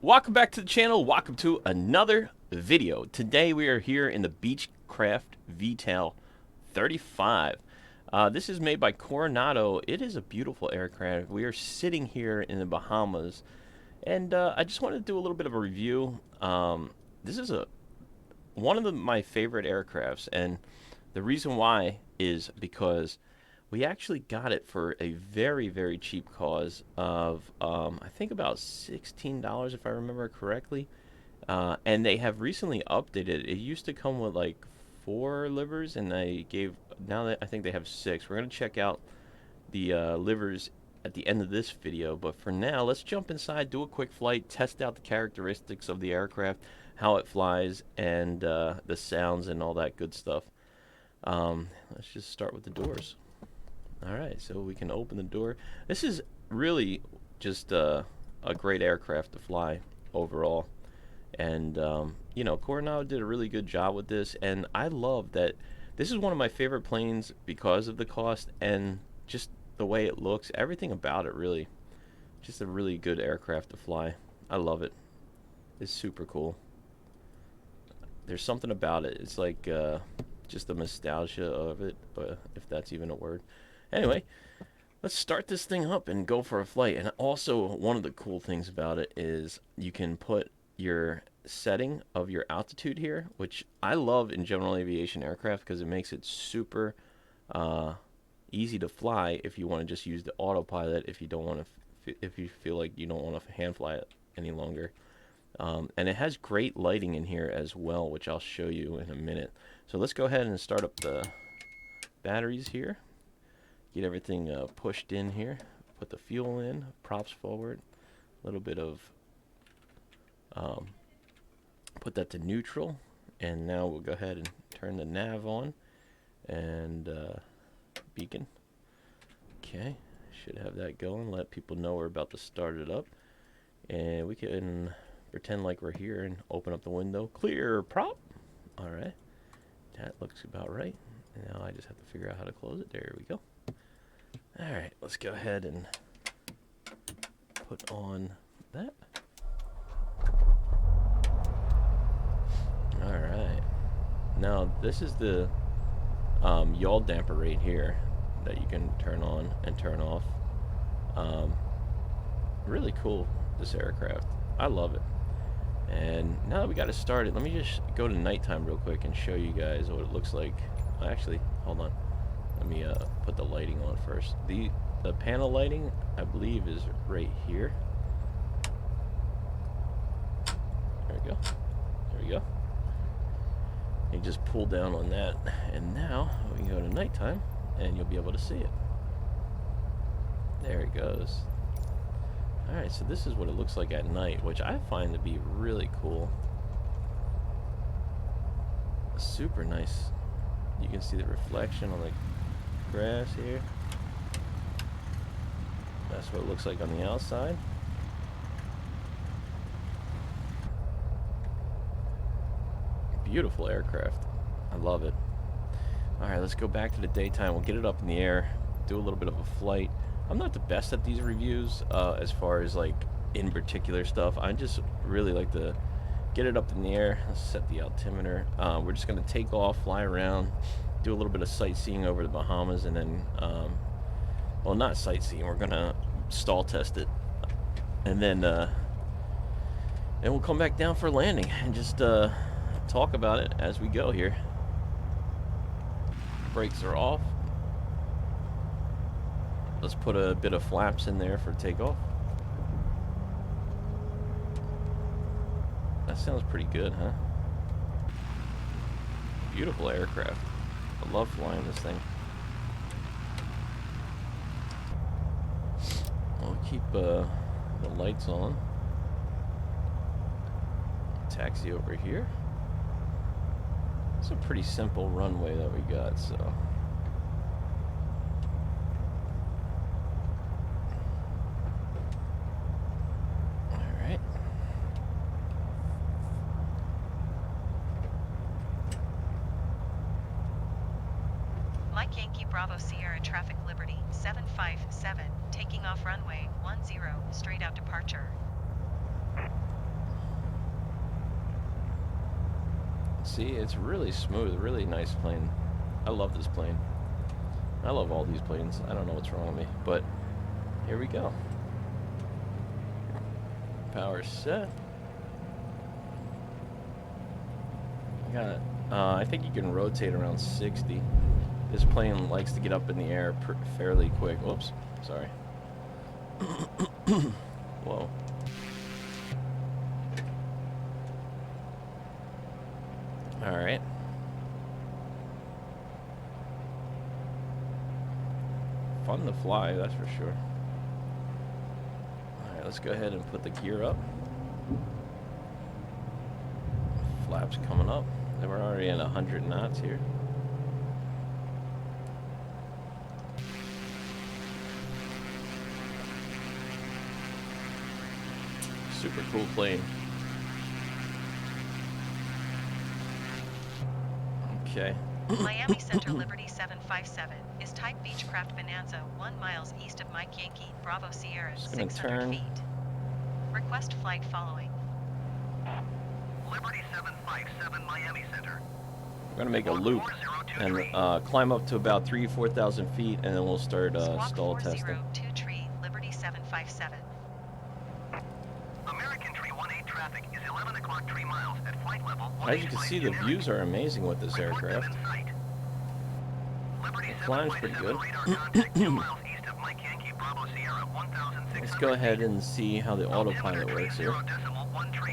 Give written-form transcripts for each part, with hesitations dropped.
Welcome back to the channel. Welcome to another video. Today we are here in the Beechcraft V35. This is made by Coronado. It is a beautiful aircraft. We are sitting here in the Bahamas, and I just wanted to do a little bit of a review. This is one of my favorite aircrafts, and the reason why is because we actually got it for a very, very cheap cause of, I think about $16 if I remember correctly. And they have recently updated. It used to come with like 4 livers, and now that I think they have 6. We're going to check out the livers at the end of this video. But for now, let's jump inside, do a quick flight, test out the characteristics of the aircraft, how it flies, and the sounds and all that good stuff. Let's just start with the doors. Alright, so we can open the door. This is really just a great aircraft to fly overall. And, you know, Coronado did a really good job with this. And I love that this is one of my favorite planes because of the cost and just the way it looks. Everything about it, really. Just a really good aircraft to fly. I love it. It's super cool. There's something about it. It's like just the nostalgia of it, if that's even a word. Anyway, let's start this thing up and go for a flight. And also, one of the cool things about it is you can put your setting of your altitude here, which I love in general aviation aircraft because it makes it super easy to fly if you want to just use the autopilot, if you don't want to, if you feel like you don't want to hand fly it any longer. And it has great lighting in here as well, which I'll show you in a minute. So let's go ahead and start up the batteries here. Get everything pushed in here. Put the fuel in, props forward. A little bit of, put that to neutral. And now we'll go ahead and turn the nav on. And beacon. Okay, should have that going. Let people know we're about to start it up. And we can pretend like we're here and open up the window. Clear prop. Alright, that looks about right. Now I just have to figure out how to close it. There we go. Alright, let's go ahead and put on that. Alright. Now, this is the yaw damper right here that you can turn on and turn off. Really cool, this aircraft. I love it. And now that we got it started, let me just go to nighttime real quick and show you guys what it looks like. Actually, hold on. Let me put the lighting on first. The panel lighting, I believe, is right here. There we go. There we go. You just pull down on that, and now we can go to nighttime, and you'll be able to see it. There it goes. Alright, so this is what it looks like at night, which I find to be really cool. Super nice. You can see the reflection on the grass here. That's what it looks like on the outside. Beautiful aircraft. I love it. Alright, let's go back to the daytime. We'll get it up in the air, do a little bit of a flight. I'm not the best at these reviews as far as like in particular stuff. I just really like to get it up in the air. Let's set the altimeter. We're just going to take off, fly around, do a little bit of sightseeing over the Bahamas, and then, well, not sightseeing. We're going to stall test it, and then we'll come back down for landing and just talk about it as we go here. Brakes are off. Let's put a bit of flaps in there for takeoff. That sounds pretty good, huh? Beautiful aircraft. I love flying this thing. We'll keep the lights on. Taxi over here. It's a pretty simple runway that we got, so. Alright. Mike Yankee Bravo Sierra Traffic Liberty 757, 7, taking off runway 10, straight out departure. see, it's really smooth, really nice plane. I love this plane. I love all these planes. I don't know what's wrong with me, but here we go. Power set. I think you can rotate around 60. This plane likes to get up in the air fairly quick. Whoops, sorry. Whoa. All right. Fun to fly, that's for sure. All right, let's go ahead and put the gear up. Flaps coming up. And we're already at 100 knots here. Super cool plane. Okay. Miami Center Liberty 757 is type Beechcraft Bonanza 1 miles east of Mike Yankee Bravo Sierra 600 feet. Request flight following. Liberty 757 Miami Center. We're gonna make a loop and climb up to about 4,000 feet, and then we'll start stall testing. 402 tree Liberty 757. American tree 18 traffic is 11 o'clock 3 miles at flight level. As you can see, the views are amazing with this aircraft. It climbs pretty good. Let's go ahead and see how the autopilot works here.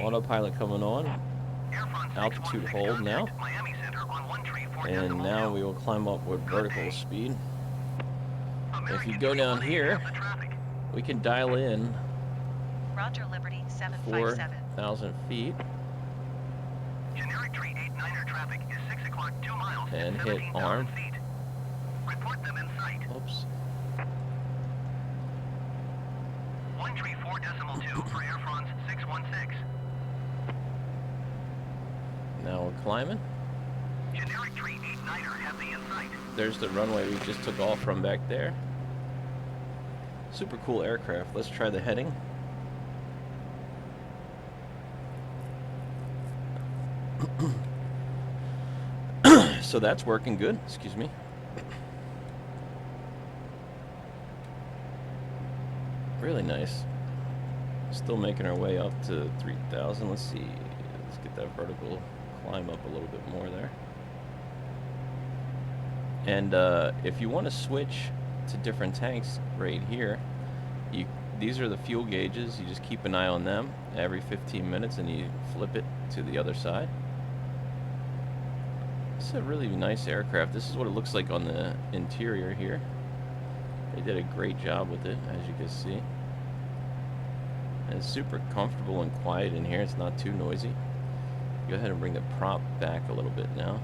Autopilot coming on. Altitude hold now. And now we will climb up with vertical speed. If you go down here, we can dial in Roger Liberty 757. 4,000 feet. Generic tree 89er traffic is 6 o'clock 2 miles And hit 17,000 arm. feet. Report them in sight. Oops. 134.2 for Air France 616. Now we're climbing. Generic tree 89er heavy in sight. There's the runway we just took off from back there. Super cool aircraft. Let's try the heading. So that's working good. Excuse me. Really nice. Still making our way up to 3,000. Let's see. Let's get that vertical climb up a little bit more there. And if you want to switch to different tanks right here, these are the fuel gauges. You just keep an eye on them every 15 minutes and you flip it to the other side. This is a really nice aircraft. This is what it looks like on the interior here. They did a great job with it, as you can see. And it's super comfortable and quiet in here. It's not too noisy. Go ahead and bring the prop back a little bit now.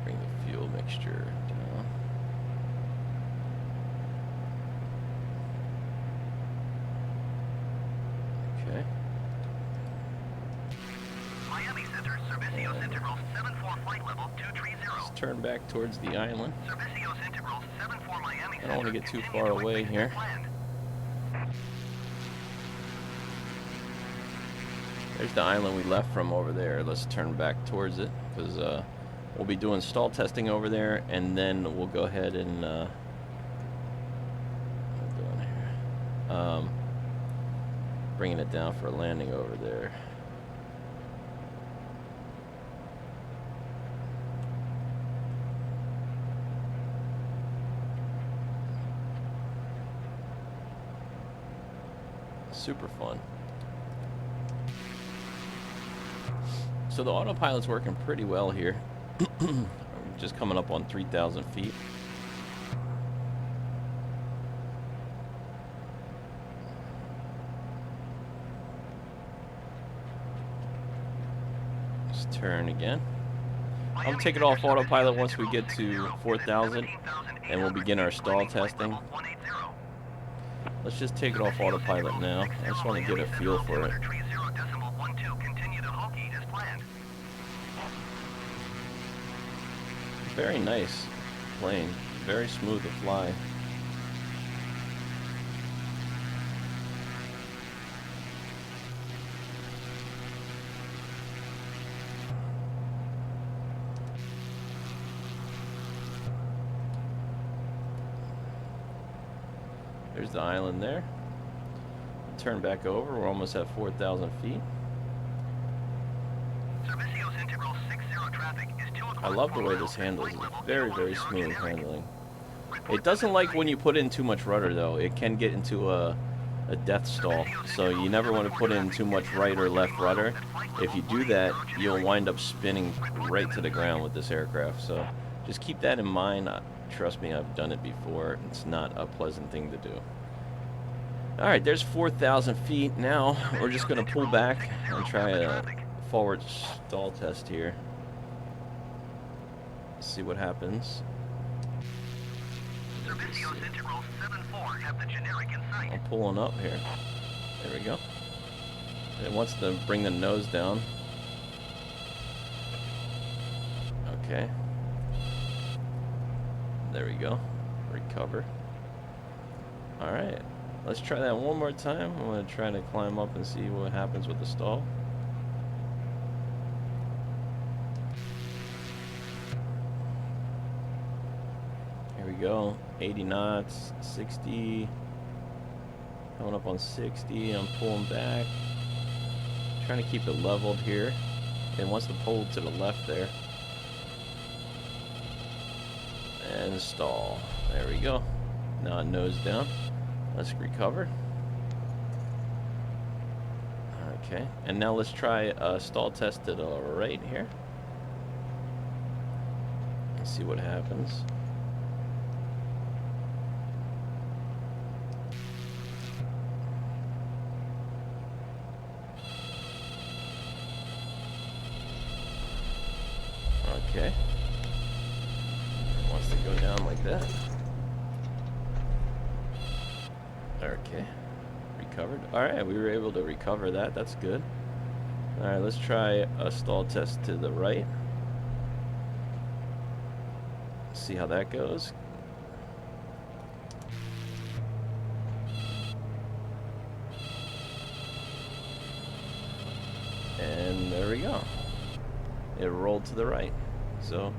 Bring the fuel mixture down. Okay. Miami Center, Servicios Integrals 74 flight level 230. Let's turn back towards the island. Servicios Integrals 74 Miami Center. I don't want to get too far away here. There's the island we left from over there. Let's turn back towards it because we'll be doing stall testing over there, and then we'll go ahead and bringing it down for a landing over there. Super fun. So the autopilot's working pretty well here. Just coming up on 3,000 feet. Let's turn again. I'll take it off autopilot once we get to 4,000, and we'll begin our stall testing. Let's just take it off autopilot now. I just want to get a feel for it. Very nice plane. Very smooth to fly. There's the island there. Turn back over. We're almost at 4,000 feet. Servicios Integral 60 traffic is 2 I o'clock. love the way this handles. It's very, very smooth handling. It doesn't like when you put in too much rudder, though. It can get into a death stall. So you never want to put in too much right or left rudder. If you do that, you'll wind up spinning right to the ground with this aircraft. So just keep that in mind. Trust me, I've done it before. It's not a pleasant thing to do. Alright, there's 4,000 feet. Now we're just going to pull back and try a forward stall test here. See what happens. Servicios Integral 74 have the generic in sight. I'm pulling up here. There we go. It wants to bring the nose down. Okay. There we go. Recover. Alright. Let's try that one more time. I'm going to try to climb up and see what happens with the stall. Here we go. 80 knots, 60. Coming up on 60. I'm pulling back. Trying to keep it leveled here. It wants to pull to the left there. And stall. There we go. Now nose down. Let's recover. Okay. And now let's try a stall test to the right here. Let's see what happens. Okay. It wants to go down like that. Okay. Recovered. Alright, we were able to recover that. That's good. Alright, let's try a stall test to the right. See how that goes. And there we go. It rolled to the right. So,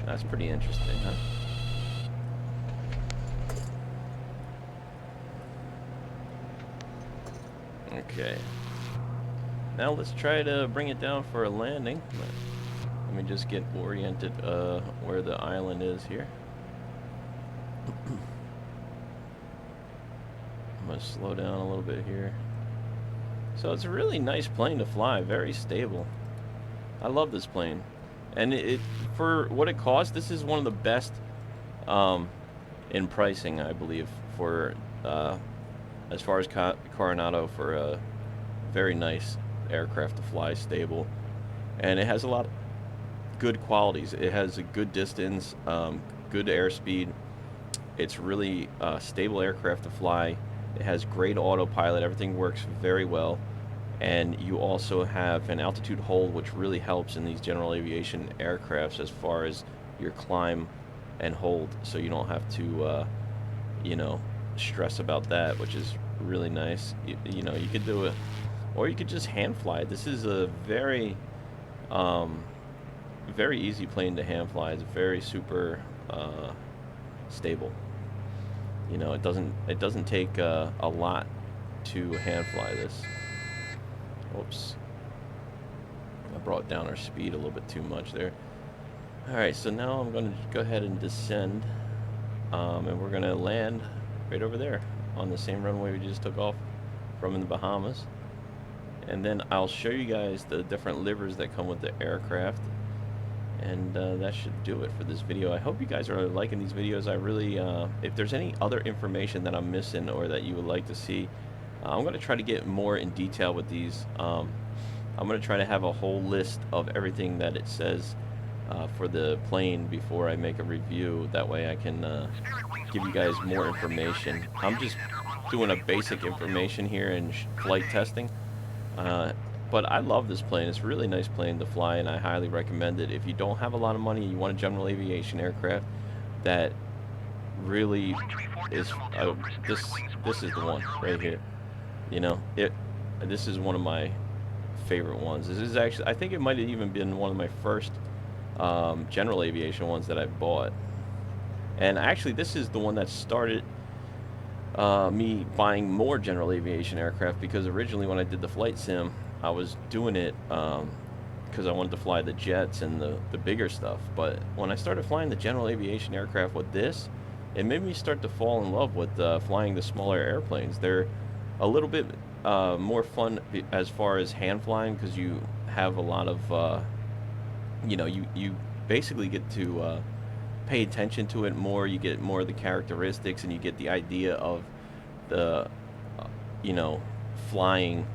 that's pretty interesting, huh? Okay. Now let's try to bring it down for a landing. Let me just get oriented where the island is here. I'm going to slow down a little bit here. So it's a really nice plane to fly, very stable. I love this plane. And it for what it costs, this is one of the best in pricing, I believe, for as far as Coronado, for a very nice aircraft to fly, stable. And it has a lot of good qualities. It has a good distance, good airspeed. It's really a stable aircraft to fly. It has great autopilot. Everything works very well. And you also have an altitude hold, which really helps in these general aviation aircrafts as far as your climb and hold, so you don't have to you know, stress about that, which is really nice. You know, you could do it, or you could just hand fly it. This is a very very easy plane to hand fly. It's very super stable. You know, it doesn't take a lot to hand fly this. Oops. I brought down our speed a little bit too much there. Alright, so now I'm going to go ahead and descend. And we're going to land right over there on the same runway we just took off from in the Bahamas. And then I'll show you guys the different livers that come with the aircraft. And that should do it for this video. I hope you guys are liking these videos. I really, if there's any other information that I'm missing or that you would like to see, I'm going to try to get more in detail with these. I'm going to try to have a whole list of everything that it says for the plane before I make a review. That way I can give you guys more information. I'm just doing a basic information here in flight testing. But I love this plane. It's a really nice plane to fly, and I highly recommend it. If you don't have a lot of money, you want a general aviation aircraft that really is this is the one right here. You know, this is one of my favorite ones. This is actually, I think it might have even been one of my first general aviation ones that I bought. And actually, this is the one that started me buying more general aviation aircraft, because originally when I did the flight sim, I was doing it because I wanted to fly the jets and the bigger stuff. But when I started flying the general aviation aircraft with this, it made me start to fall in love with flying the smaller airplanes. They're a little bit more fun as far as hand flying, because you have a lot of, you basically get to pay attention to it more. You get more of the characteristics, and you get the idea of the, you know, flying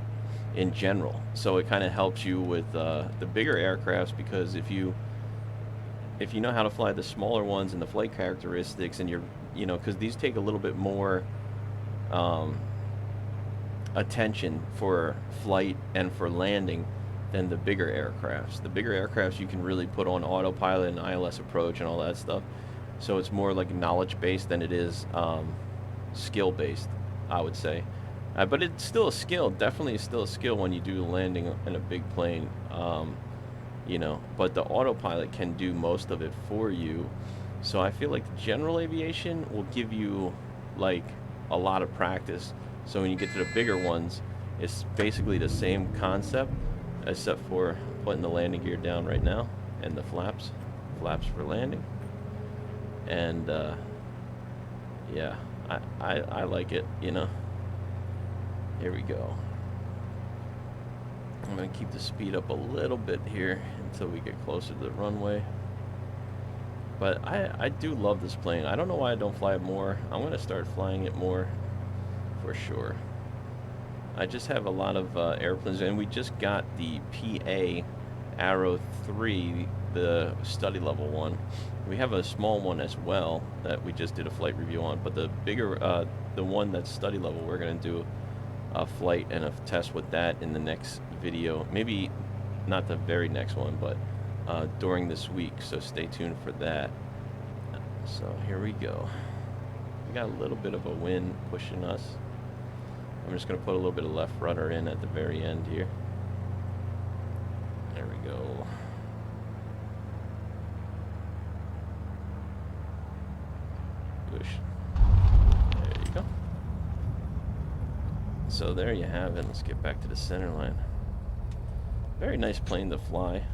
in general. So it kind of helps you with the bigger aircrafts, because if you know how to fly the smaller ones and the flight characteristics, and because these take a little bit more um, attention for flight and for landing than the bigger aircrafts. The bigger aircrafts you can really put on autopilot and ILS approach and all that stuff. So it's more like knowledge based than it is skill based, I would say. But it's still a skill. Definitely still a skill when you do landing in a big plane. But the autopilot can do most of it for you. So I feel like the general aviation will give you like a lot of practice. So when you get to the bigger ones, it's basically the same concept, except for putting the landing gear down right now and the flaps for landing. And yeah, I like it. Here we go. I'm gonna keep the speed up a little bit here until we get closer to the runway. But I do love this plane. I don't know why I don't fly it more. I'm gonna start flying it more for sure. I just have a lot of airplanes, and we just got the PA Arrow 3, the study level one. We have a small one as well that we just did a flight review on, but the bigger, the one that's study level, we're gonna do a flight and a test with that in the next video. Maybe not the very next one, but during this week, so stay tuned for that. So here we go. We got a little bit of a wind pushing us. I'm just going to put a little bit of left rudder in at the very end here. There we go. Push. There you go. So there you have it. Let's get back to the center line. Very nice plane to fly.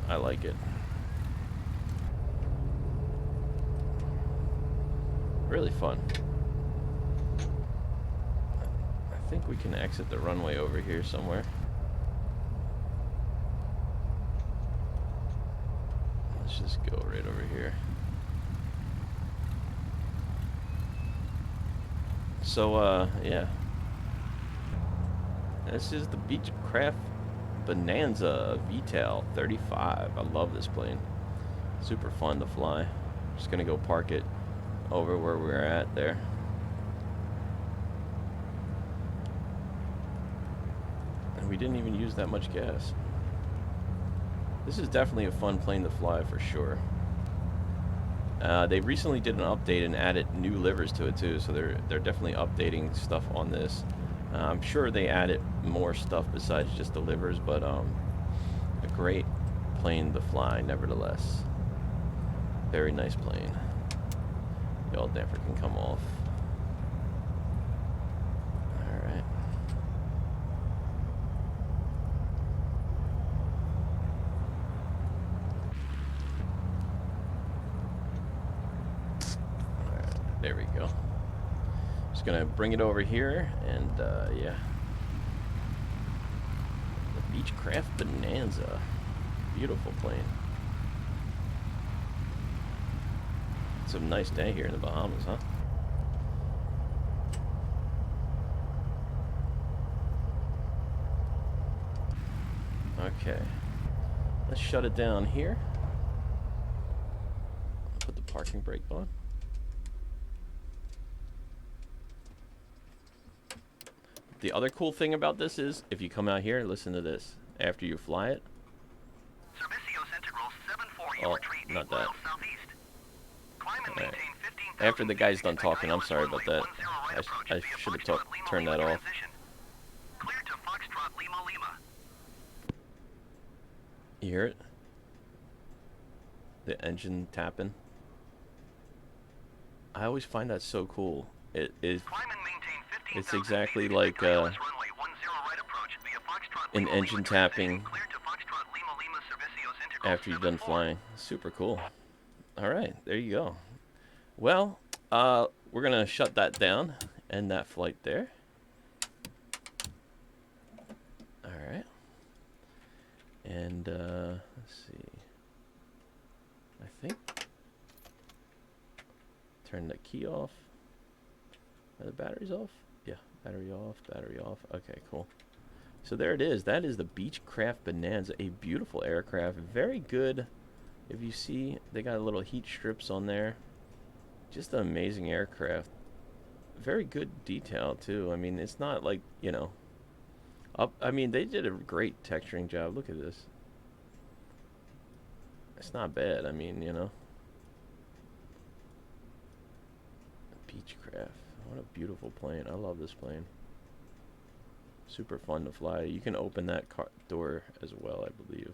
I like it. Really fun. I think we can exit the runway over here somewhere. Let's just go right over here. So, yeah. This is the Beechcraft Bonanza V35. I love this plane. Super fun to fly. Just gonna go park it over where we're at there. And we didn't even use that much gas. This is definitely a fun plane to fly for sure. They recently did an update and added new livers to it too, so they're definitely updating stuff on this. I'm sure they added more stuff besides just the livers, but a great plane to fly nevertheless. Very nice plane. The old damper can come off. Alright. Alright, there we go. Just gonna bring it over here, and yeah. The Beechcraft Bonanza. Beautiful plane. It's a nice day here in the Bahamas, huh? Okay. Let's shut it down here. Put the parking brake on. The other cool thing about this is, if you come out here, listen to this. After you fly it. Oh, not that. Right. After the guy's done talking, I'm sorry about that. I should have turned that off. You hear it? the engine tapping. I always find that so cool. It's exactly like an engine tapping after you've done flying. Super cool. All right, there you go. Well, we're gonna shut that down, end that flight there. All right, and let's see. I think turn the key off. Are the batteries off? Yeah, battery off, battery off. Okay, cool. So there it is. That is the Beechcraft Bonanza, a beautiful aircraft. Very good. If you see, they got little heat strips on there. Just an amazing aircraft. Very good detail too. I mean, it's not like, you know, I mean, they did a great texturing job. Look at this. It's not bad. I mean, you know. Beechcraft. What a beautiful plane. I love this plane. Super fun to fly. You can open that car door as well, I believe.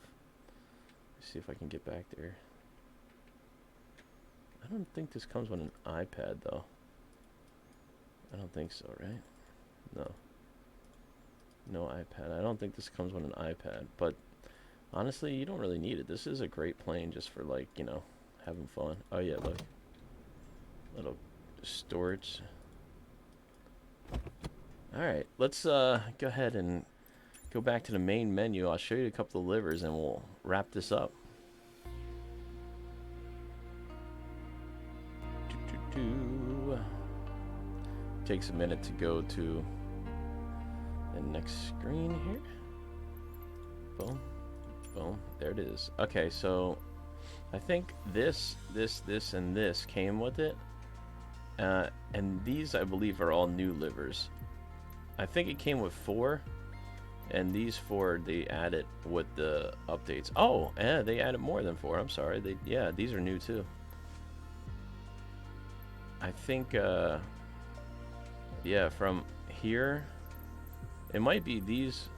Let's see if I can get back there. I don't think this comes with an iPad, though. I don't think so, right? No. No iPad. I don't think this comes with an iPad. But honestly, you don't really need it. This is a great plane just for, like, you know, having fun. Oh, yeah, look. Little storage. Alright, let's go ahead and go back to the main menu. I'll show you a couple of livers and we'll wrap this up. Takes a minute to go to the next screen here. Boom. Boom. There it is. Okay, so I think this, and this came with it. And these, I believe, are all new livers. I think it came with 4. And these 4, they added with the updates. Oh, yeah, they added more than 4. I'm sorry. Yeah, these are new too. I think, yeah, from here, it might be these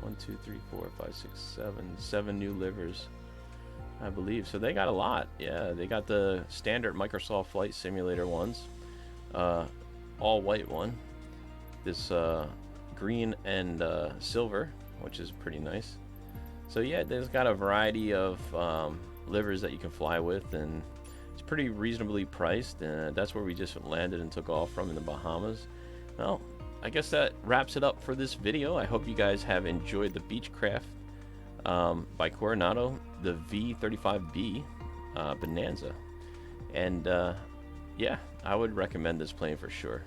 1, 2, 3, 4, 5, 6, 7 new livers, I believe. So they got a lot. Yeah, they got the standard Microsoft Flight Simulator ones, all white one, this green and silver, which is pretty nice. So yeah, there's got a variety of livers that you can fly with, and it's pretty reasonably priced, and that's where we just landed and took off from, in the Bahamas. Well, I guess that wraps it up for this video. I hope you guys have enjoyed the Beechcraft by Coronado, the V35B Bonanza. And yeah, I would recommend this plane for sure.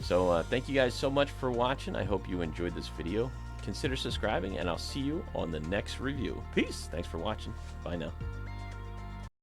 So thank you guys so much for watching. I hope you enjoyed this video. Consider subscribing, and I'll see you on the next review. Peace. Thanks for watching. Bye now.